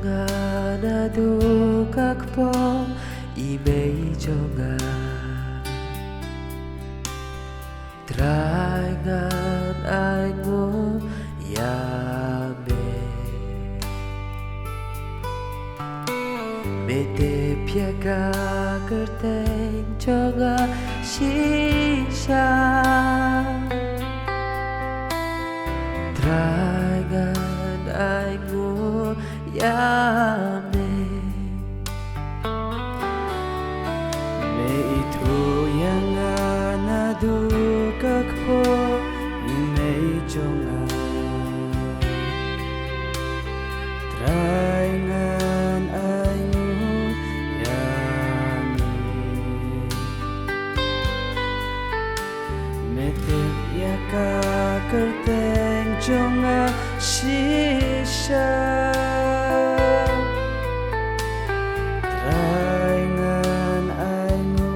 않아도 각범 이메이저가 Terangan aingo yame Mete piaga kerteng jonga shisha Terangan aingo yame Me itu yang anadu kakpo imejonga Terangan aingo yami Metep yaka kerteng jonga shisha Terangan aingo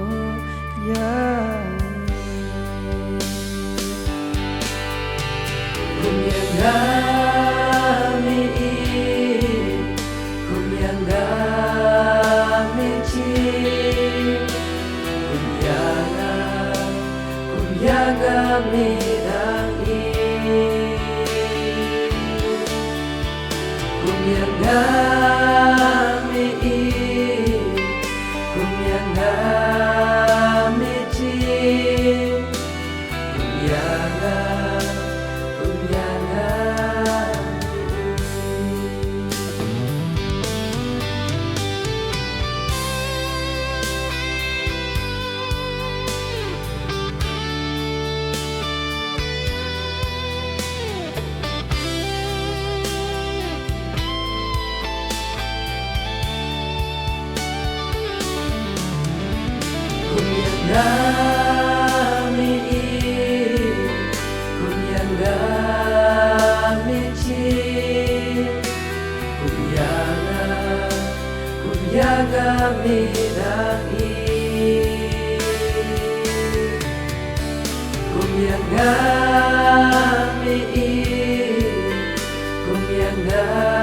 yami Kumyangami Kumyangami chi Kumyangami rangi Kumyangami Kumyangami chi Kumyangami Kumyangami chi Kumyangami rangi Kumyangami Kumyangami